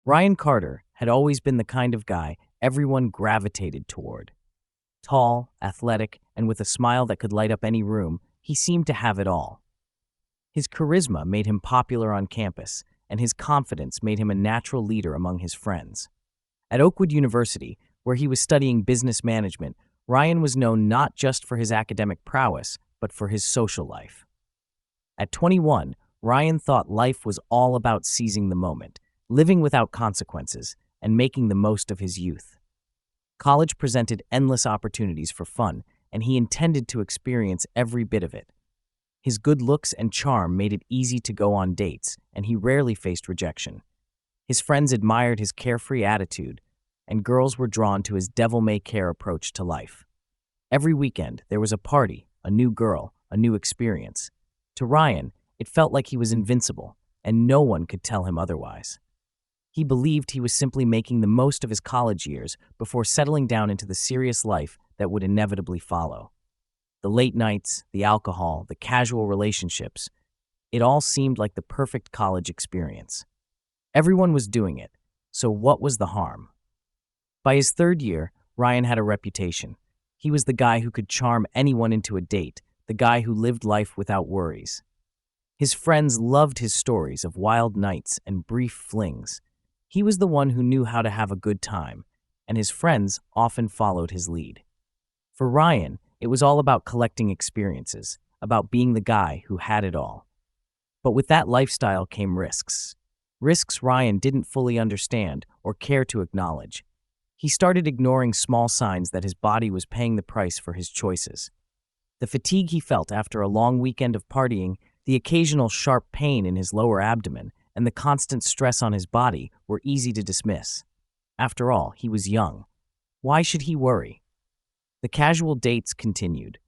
Ryan Carter had always been the kind of guy everyone gravitated toward. Tall, athletic, and with a smile that could light up any room, he seemed to have it all. His charisma made him popular on campus, and his confidence made him a natural leader among his friends. At Oakwood University, where he was studying business management, Ryan was known not just for his academic prowess, but for his social life. At 21, Ryan thought life was all about seizing the moment, living without consequences, and making the most of his youth. College presented endless opportunities for fun, and he intended to experience every bit of it. His good looks and charm made it easy to go on dates, and he rarely faced rejection. His friends admired his carefree attitude, and girls were drawn to his devil-may-care approach to life. Every weekend, there was a party, a new girl, a new experience. To Ryan, it felt like he was invincible, and no one could tell him otherwise. He believed he was simply making the most of his college years before settling down into the serious life that would inevitably follow. The late nights, the alcohol, the casual relationships, it all seemed like the perfect college experience. Everyone was doing it, so what was the harm? By his third year, Ryan had a reputation. He was the guy who could charm anyone into a date, the guy who lived life without worries. His friends loved his stories of wild nights and brief flings. He was the one who knew how to have a good time, and his friends often followed his lead. For Ryan, it was all about collecting experiences, about being the guy who had it all. But with that lifestyle came risks. Risks Ryan didn't fully understand or care to acknowledge. He started ignoring small signs that his body was paying the price for his choices. The fatigue he felt after a long weekend of partying, the occasional sharp pain in his lower abdomen, and the constant stress on his body were easy to dismiss. After all, he was young. Why should he worry? The casual dates continued.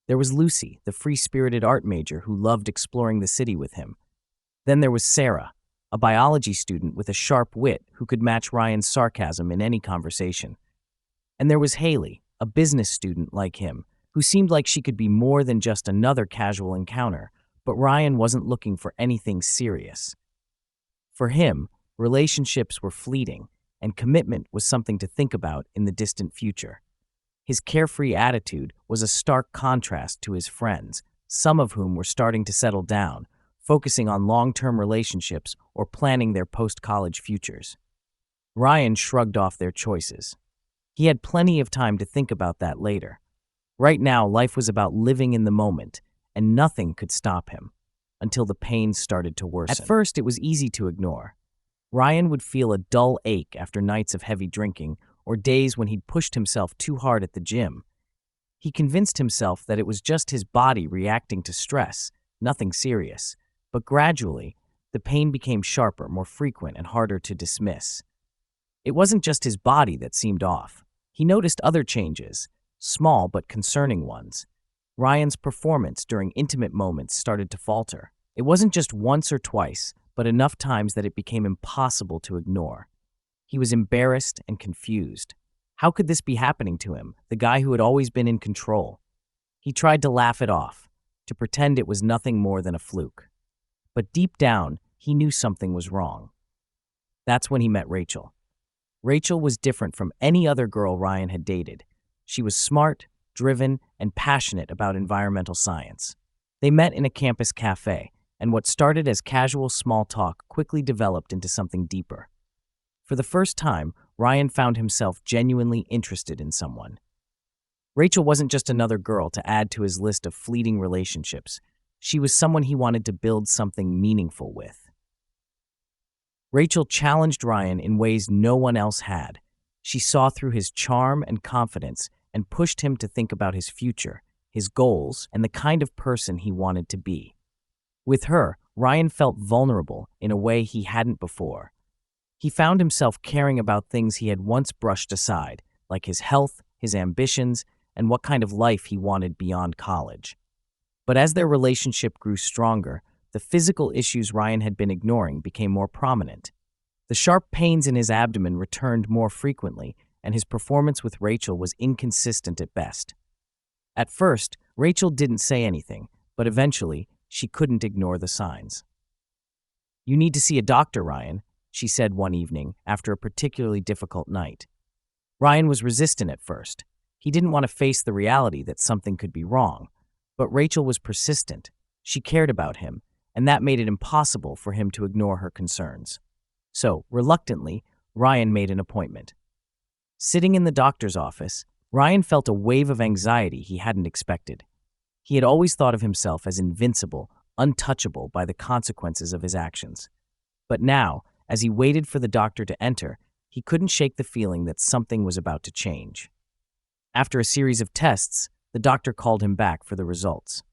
There was Lucy, the free-spirited art major who loved exploring the city with him. Then there was Sarah, a biology student with a sharp wit who could match Ryan's sarcasm in any conversation. And there was Haley, a business student like him, who seemed like she could be more than just another casual encounter, but Ryan wasn't looking for anything serious. For him, relationships were fleeting, and commitment was something to think about in the distant future. His carefree attitude was a stark contrast to his friends, some of whom were starting to settle down, focusing on long-term relationships or planning their post-college futures. Ryan shrugged off their choices. He had plenty of time to think about that later. Right now, life was about living in the moment, and nothing could stop him, until the pain started to worsen. At first, it was easy to ignore. Ryan would feel a dull ache after nights of heavy drinking or days when he'd pushed himself too hard at the gym. He convinced himself that it was just his body reacting to stress, nothing serious. But gradually, the pain became sharper, more frequent, and harder to dismiss. It wasn't just his body that seemed off. He noticed other changes, small but concerning ones. Ryan's performance during intimate moments started to falter. It wasn't just once or twice, but enough times that it became impossible to ignore. He was embarrassed and confused. How could this be happening to him, the guy who had always been in control? He tried to laugh it off, to pretend it was nothing more than a fluke. But deep down, he knew something was wrong. That's when he met Rachel. Rachel was different from any other girl Ryan had dated. She was smart, driven, and passionate about environmental science. They met in a campus cafe, and what started as casual small talk quickly developed into something deeper. For the first time, Ryan found himself genuinely interested in someone. Rachel wasn't just another girl to add to his list of fleeting relationships. She was someone he wanted to build something meaningful with. Rachel challenged Ryan in ways no one else had. She saw through his charm and confidence and pushed him to think about his future, his goals, and the kind of person he wanted to be. With her, Ryan felt vulnerable in a way he hadn't before. He found himself caring about things he had once brushed aside, like his health, his ambitions, and what kind of life he wanted beyond college. But as their relationship grew stronger, the physical issues Ryan had been ignoring became more prominent. The sharp pains in his abdomen returned more frequently, and his performance with Rachel was inconsistent at best. At first, Rachel didn't say anything, but eventually, she couldn't ignore the signs. "You need to see a doctor, Ryan. she said one evening after a particularly difficult night. Ryan was resistant at first. He didn't want to face the reality that something could be wrong. But Rachel was persistent. She cared about him, and that made it impossible for him to ignore her concerns. So, reluctantly, Ryan made an appointment. Sitting in the doctor's office, Ryan felt a wave of anxiety he hadn't expected. He had always thought of himself as invincible, untouchable by the consequences of his actions. But now, as he waited for the doctor to enter, he couldn't shake the feeling that something was about to change. After a series of tests, the doctor called him back for the results.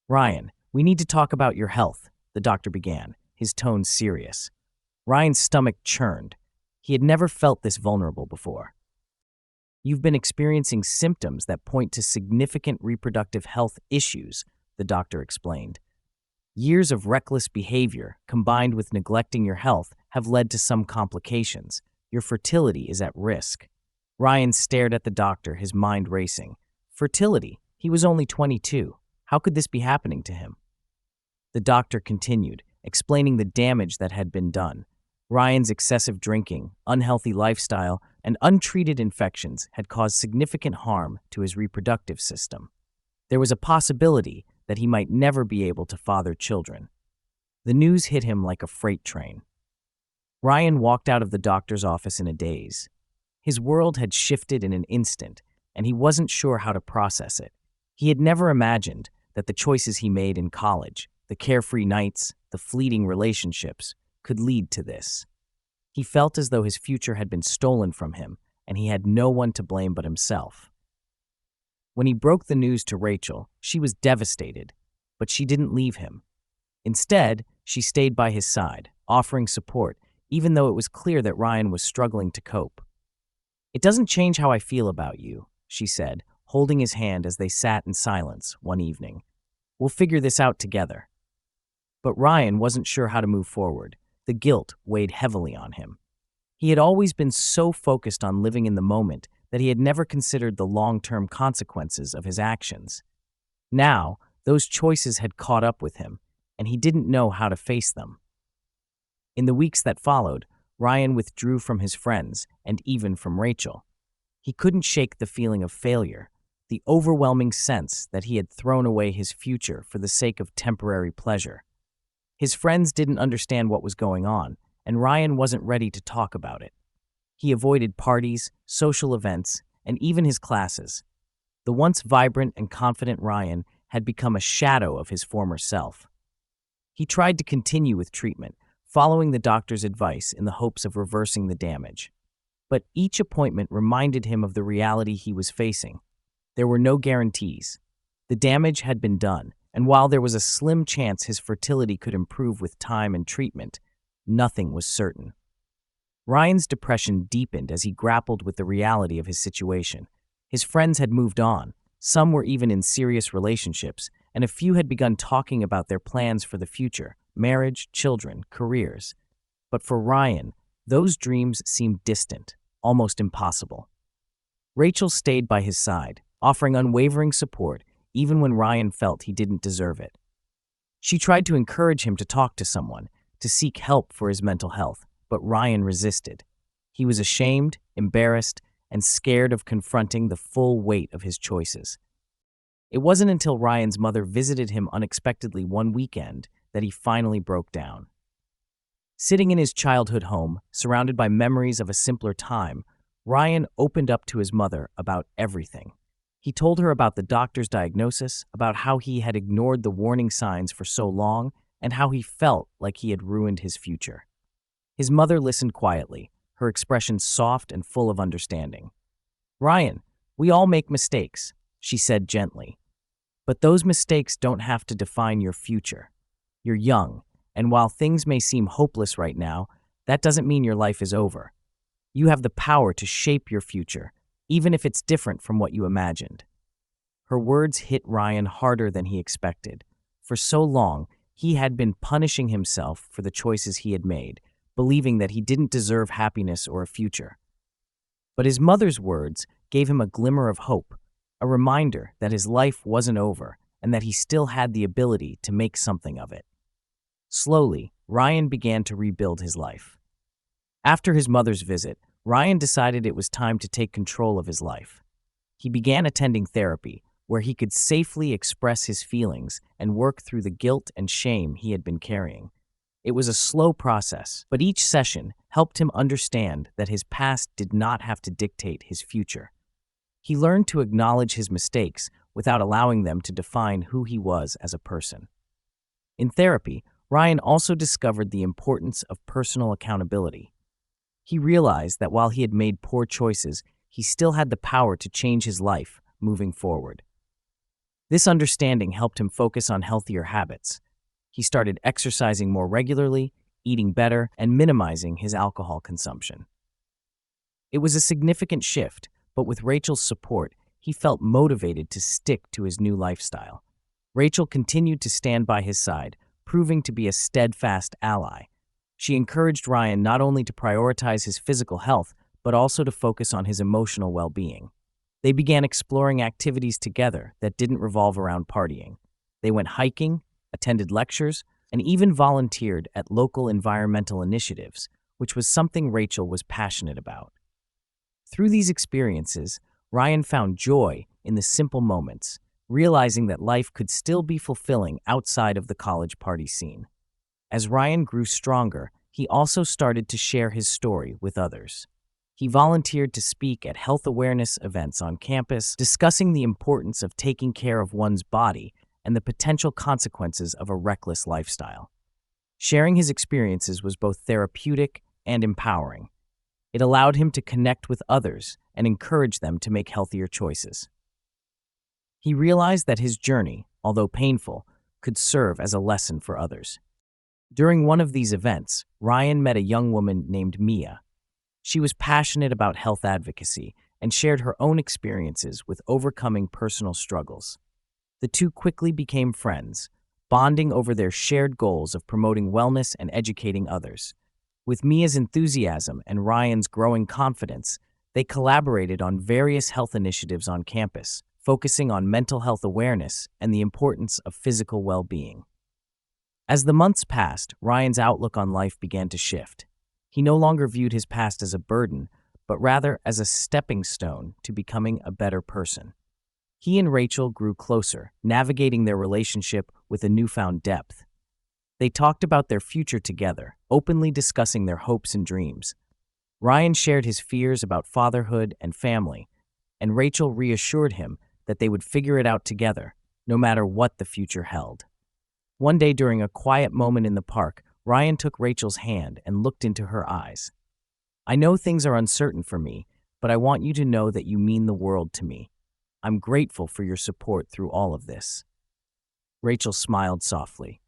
"Ryan, we need to talk about your health," the doctor began, his tone serious. Ryan's stomach churned. He had never felt this vulnerable before. "You've been experiencing symptoms that point to significant reproductive health issues," the doctor explained. "Years of reckless behavior, combined with neglecting your health, have led to some complications. Your fertility is at risk." Ryan stared at the doctor, his mind racing. Fertility? He was only 22. How could this be happening to him? The doctor continued, explaining the damage that had been done. Ryan's excessive drinking, unhealthy lifestyle, and untreated infections had caused significant harm to his reproductive system. There was a possibility that he might never be able to father children. The news hit him like a freight train. Ryan walked out of the doctor's office in a daze. His world had shifted in an instant, and he wasn't sure how to process it. He had never imagined that the choices he made in college, the carefree nights, the fleeting relationships, could lead to this. He felt as though his future had been stolen from him, and he had no one to blame but himself. When he broke the news to Rachel, she was devastated, but she didn't leave him. Instead, she stayed by his side, offering support, even though it was clear that Ryan was struggling to cope. "It doesn't change how I feel about you," she said, holding his hand as they sat in silence one evening. "We'll figure this out together." But Ryan wasn't sure how to move forward. The guilt weighed heavily on him. He had always been so focused on living in the moment that he had never considered the long-term consequences of his actions. Now, those choices had caught up with him, and he didn't know how to face them. In the weeks that followed, Ryan withdrew from his friends and even from Rachel. He couldn't shake the feeling of failure, the overwhelming sense that he had thrown away his future for the sake of temporary pleasure. His friends didn't understand what was going on, and Ryan wasn't ready to talk about it. He avoided parties, social events, and even his classes. The once vibrant and confident Ryan had become a shadow of his former self. He tried to continue with treatment, following the doctor's advice in the hopes of reversing the damage. But each appointment reminded him of the reality he was facing. There were no guarantees. The damage had been done, and while there was a slim chance his fertility could improve with time and treatment, nothing was certain. Ryan's depression deepened as he grappled with the reality of his situation. His friends had moved on, some were even in serious relationships, and a few had begun talking about their plans for the future, marriage, children, careers. But for Ryan, those dreams seemed distant, almost impossible. Rachel stayed by his side, offering unwavering support even when Ryan felt he didn't deserve it. She tried to encourage him to talk to someone, to seek help for his mental health, but Ryan resisted. He was ashamed, embarrassed, and scared of confronting the full weight of his choices. It wasn't until Ryan's mother visited him unexpectedly one weekend that he finally broke down. Sitting in his childhood home, surrounded by memories of a simpler time, Ryan opened up to his mother about everything. He told her about the doctor's diagnosis, about how he had ignored the warning signs for so long, and how he felt like he had ruined his future. His mother listened quietly, her expression soft and full of understanding. "Ryan, we all make mistakes," she said gently. "But those mistakes don't have to define your future. You're young, and while things may seem hopeless right now, that doesn't mean your life is over. You have the power to shape your future, even if it's different from what you imagined." Her words hit Ryan harder than he expected. For so long, he had been punishing himself for the choices he had made, believing that he didn't deserve happiness or a future. But his mother's words gave him a glimmer of hope, a reminder that his life wasn't over and that he still had the ability to make something of it. Slowly, Ryan began to rebuild his life. After his mother's visit, Ryan decided it was time to take control of his life. He began attending therapy, where he could safely express his feelings and work through the guilt and shame he had been carrying. It was a slow process, but each session helped him understand that his past did not have to dictate his future. He learned to acknowledge his mistakes without allowing them to define who he was as a person. In therapy, Ryan also discovered the importance of personal accountability. He realized that while he had made poor choices, he still had the power to change his life moving forward. This understanding helped him focus on healthier habits. He started exercising more regularly, eating better, and minimizing his alcohol consumption. It was a significant shift, but with Rachel's support, he felt motivated to stick to his new lifestyle. Rachel continued to stand by his side, proving to be a steadfast ally. She encouraged Ryan not only to prioritize his physical health, but also to focus on his emotional well-being. They began exploring activities together that didn't revolve around partying. They went hiking, attended lectures, and even volunteered at local environmental initiatives, which was something Rachel was passionate about. Through these experiences, Ryan found joy in the simple moments, realizing that life could still be fulfilling outside of the college party scene. As Ryan grew stronger, he also started to share his story with others. He volunteered to speak at health awareness events on campus, discussing the importance of taking care of one's body and the potential consequences of a reckless lifestyle. Sharing his experiences was both therapeutic and empowering. It allowed him to connect with others and encourage them to make healthier choices. He realized that his journey, although painful, could serve as a lesson for others. During one of these events, Ryan met a young woman named Mia. She was passionate about health advocacy and shared her own experiences with overcoming personal struggles. The two quickly became friends, bonding over their shared goals of promoting wellness and educating others. With Mia's enthusiasm and Ryan's growing confidence, they collaborated on various health initiatives on campus, focusing on mental health awareness and the importance of physical well-being. As the months passed, Ryan's outlook on life began to shift. He no longer viewed his past as a burden, but rather as a stepping stone to becoming a better person. He and Rachel grew closer, navigating their relationship with a newfound depth. They talked about their future together, openly discussing their hopes and dreams. Ryan shared his fears about fatherhood and family, and Rachel reassured him that they would figure it out together, no matter what the future held. One day during a quiet moment in the park, Ryan took Rachel's hand and looked into her eyes. "I know things are uncertain for me, but I want you to know that you mean the world to me. I'm grateful for your support through all of this." Rachel smiled softly.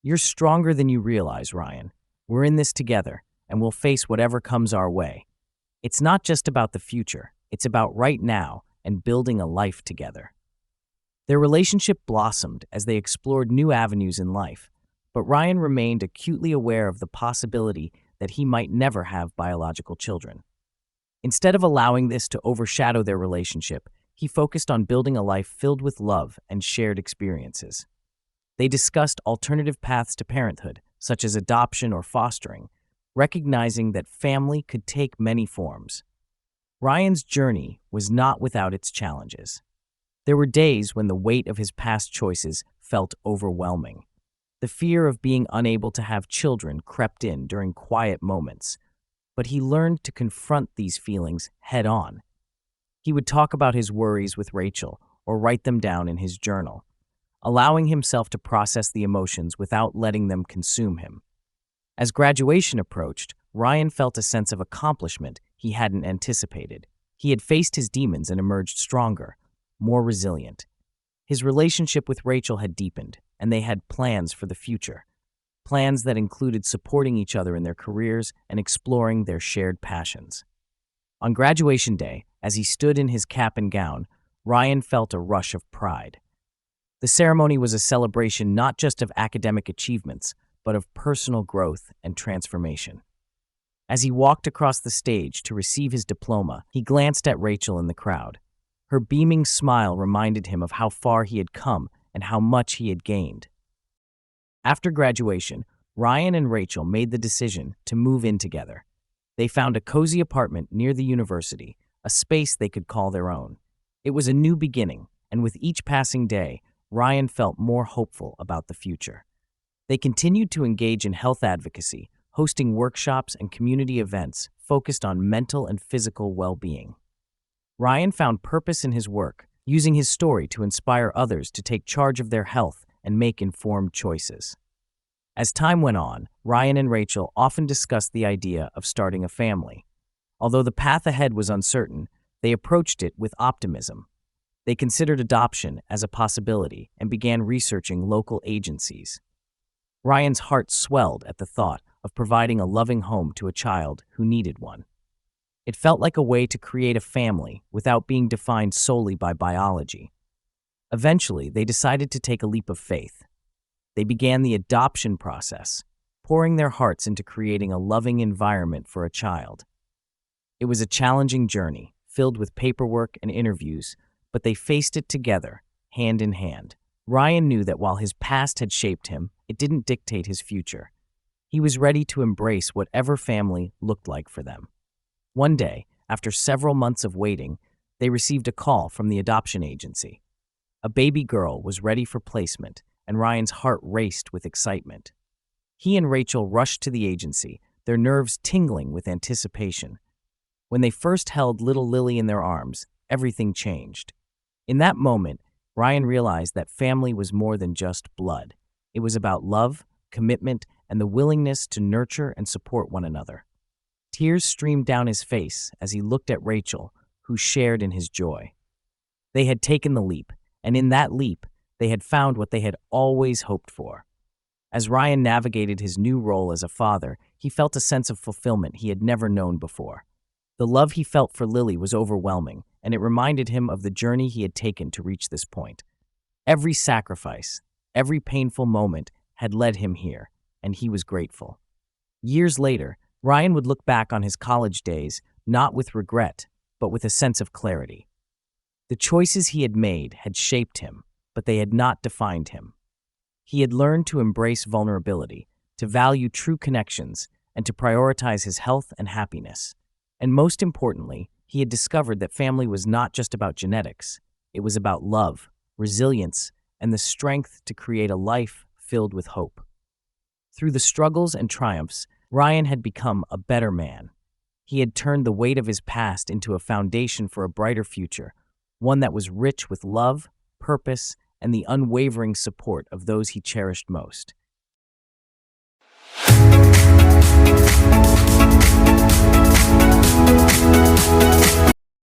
"You're stronger than you realize, Ryan. We're in this together, and we'll face whatever comes our way. It's not just about the future, it's about right now and building a life together." Their relationship blossomed as they explored new avenues in life, but Ryan remained acutely aware of the possibility that he might never have biological children. Instead of allowing this to overshadow their relationship, he focused on building a life filled with love and shared experiences. They discussed alternative paths to parenthood, such as adoption or fostering, recognizing that family could take many forms. Ryan's journey was not without its challenges. There were days when the weight of his past choices felt overwhelming. The fear of being unable to have children crept in during quiet moments, but he learned to confront these feelings head-on. He would talk about his worries with Rachel or write them down in his journal, allowing himself to process the emotions without letting them consume him. As graduation approached, Ryan felt a sense of accomplishment he hadn't anticipated. He had faced his demons and emerged stronger, more resilient. His relationship with Rachel had deepened, and they had plans for the future. Plans that included supporting each other in their careers and exploring their shared passions. On graduation day, as he stood in his cap and gown, Ryan felt a rush of pride. The ceremony was a celebration not just of academic achievements, but of personal growth and transformation. As he walked across the stage to receive his diploma, he glanced at Rachel in the crowd. Her beaming smile reminded him of how far he had come and how much he had gained. After graduation, Ryan and Rachel made the decision to move in together. They found a cozy apartment near the university, a space they could call their own. It was a new beginning, and with each passing day, Ryan felt more hopeful about the future. They continued to engage in health advocacy, hosting workshops and community events focused on mental and physical well-being. Ryan found purpose in his work, using his story to inspire others to take charge of their health and make informed choices. As time went on, Ryan and Rachel often discussed the idea of starting a family. Although the path ahead was uncertain, they approached it with optimism. They considered adoption as a possibility and began researching local agencies. Ryan's heart swelled at the thought of providing a loving home to a child who needed one. It felt like a way to create a family without being defined solely by biology. Eventually, they decided to take a leap of faith. They began the adoption process, pouring their hearts into creating a loving environment for a child. It was a challenging journey, filled with paperwork and interviews, but they faced it together, hand in hand. Ryan knew that while his past had shaped him, it didn't dictate his future. He was ready to embrace whatever family looked like for them. One day, after several months of waiting, they received a call from the adoption agency. A baby girl was ready for placement, and Ryan's heart raced with excitement. He and Rachel rushed to the agency, their nerves tingling with anticipation. When they first held little Lily in their arms, everything changed. In that moment, Ryan realized that family was more than just blood. It was about love, commitment, and the willingness to nurture and support one another. Tears streamed down his face as he looked at Rachel, who shared in his joy. They had taken the leap, and in that leap, they had found what they had always hoped for. As Ryan navigated his new role as a father, he felt a sense of fulfillment he had never known before. The love he felt for Lily was overwhelming, and it reminded him of the journey he had taken to reach this point. Every sacrifice, every painful moment had led him here, and he was grateful. Years later, Ryan would look back on his college days not with regret, but with a sense of clarity. The choices he had made had shaped him, but they had not defined him. He had learned to embrace vulnerability, to value true connections, and to prioritize his health and happiness. And most importantly, he had discovered that family was not just about genetics. It was about love, resilience, and the strength to create a life filled with hope. Through the struggles and triumphs, Ryan had become a better man. He had turned the weight of his past into a foundation for a brighter future, one that was rich with love, purpose, and the unwavering support of those he cherished most.